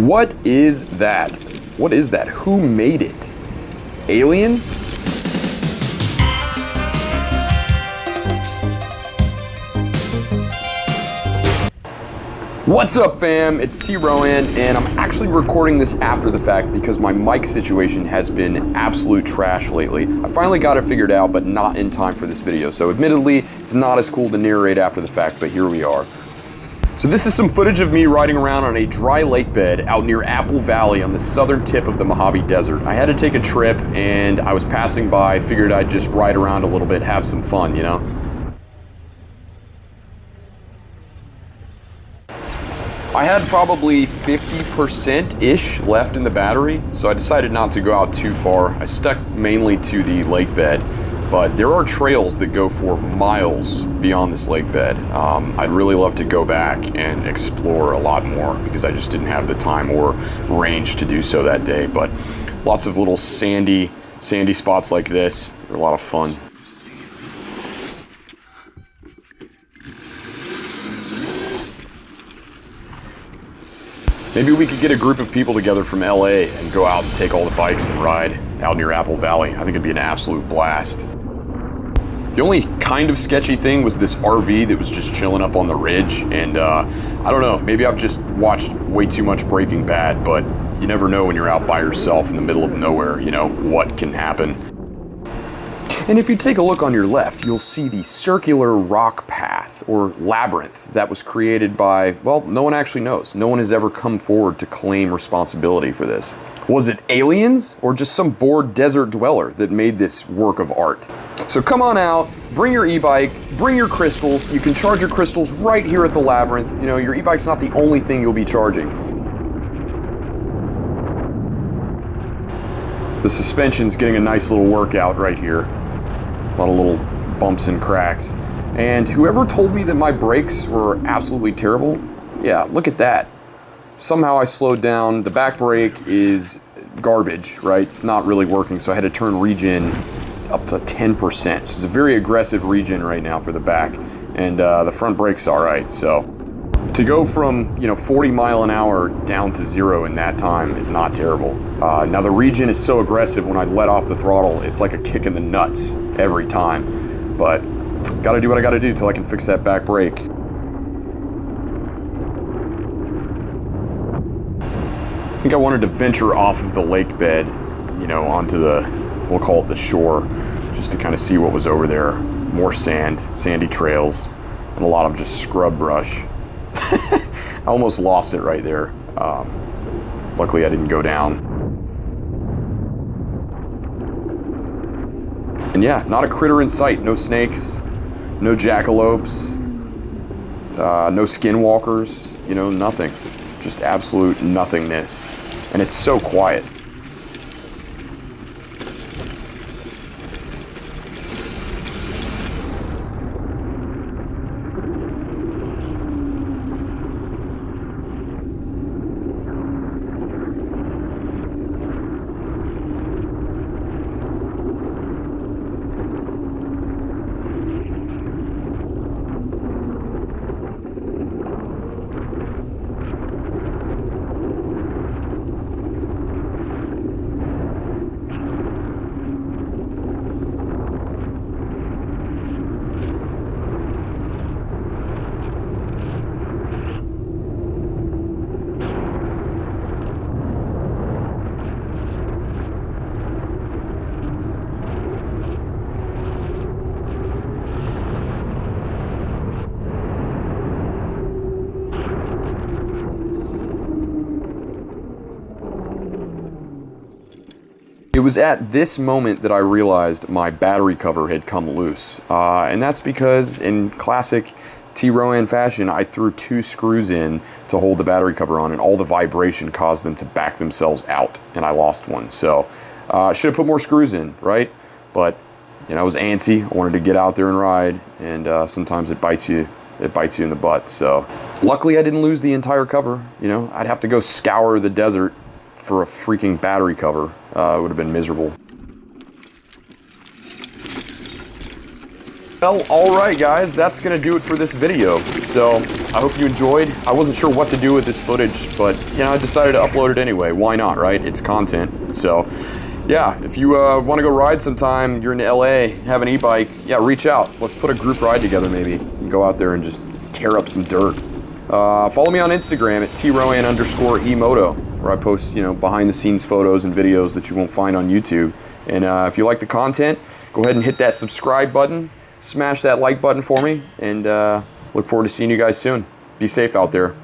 What is that? What is that? Who made it? Aliens? What's up, fam? It's T-Rowan, and I'm actually recording this after the fact because my mic situation has been absolute trash lately. I finally got it figured out, but not in time for this video. So admittedly, it's not as cool to narrate after the fact, but here we are. So this is some footage of me riding around on a dry lake bed out near Apple Valley on the southern tip of the Mojave Desert. I had to take a trip and I was passing by, figured I'd just ride around a little bit, have some fun, you know? I had probably 50%-ish left in the battery, so I decided not to go out too far. I stuck mainly to the lake bed, but there are trails that go for miles beyond this lake bed. I'd really love to go back and explore a lot more because I just didn't have the time or range to do so that day, but lots of little sandy spots like this are a lot of fun. Maybe we could get a group of people together from LA and go out and take all the bikes and ride out near Apple Valley. I think it'd be an absolute blast. The only kind of sketchy thing was this RV that was just chilling up on the ridge, and I don't know, maybe I've just watched way too much Breaking Bad, but you never know when you're out by yourself in the middle of nowhere, you know, what can happen. And if you take a look on your left, you'll see the circular rock path, or labyrinth, that was created by, well, no one actually knows. No one has ever come forward to claim responsibility for this. Was it aliens, or just some bored desert dweller that made this work of art? So come on out, bring your e-bike, bring your crystals. You can charge your crystals right here at the labyrinth. You know, your e-bike's not the only thing you'll be charging. The suspension's getting a nice little workout right here. A lot of little bumps and cracks. And whoever told me that my brakes were absolutely terrible, yeah, look at that. Somehow I slowed down. The back brake is garbage, right? It's not really working, so I had to turn regen up to 10%. So it's a very aggressive regen right now for the back, and the front brake's all right. So to go from, you know, 40 mile an hour down to 0 in that time is not terrible. Now the regen is so aggressive when I let off the throttle, it's like a kick in the nuts every time. But gotta do what I gotta do till I can fix that back brake. I think I wanted to venture off of the lake bed, you know, onto the, we'll call it the shore, just to kind of see what was over there. More sand, sandy trails, and a lot of just scrub brush. I almost lost it right there. Luckily I didn't go down. And yeah, not a critter in sight. No snakes, no jackalopes, no skinwalkers, you know, nothing. Just absolute nothingness. And it's so quiet. It was at this moment that I realized my battery cover had come loose. And that's because in classic T-Rowan fashion, I threw 2 screws in to hold the battery cover on, and all the vibration caused them to back themselves out, and I lost one. So I should have put more screws in, right? But, you know, I was antsy. I wanted to get out there and ride, and sometimes it bites you in the butt. So luckily I didn't lose the entire cover. You know, I'd have to go scour the desert for a freaking battery cover. It would have been miserable. Well, alright guys, that's gonna do it for this video. So, I hope you enjoyed. I wasn't sure what to do with this footage, but, you know, I decided to upload it anyway. Why not, right? It's content. So, yeah, if you want to go ride sometime, you're in LA, have an e-bike, yeah, reach out. Let's put a group ride together maybe. And go out there and just tear up some dirt. Follow me on Instagram at troan_emoto, where I post, you know, behind the scenes photos and videos that you won't find on YouTube. And if you like the content, go ahead and hit that subscribe button. Smash that like button for me, and look forward to seeing you guys soon. Be safe out there.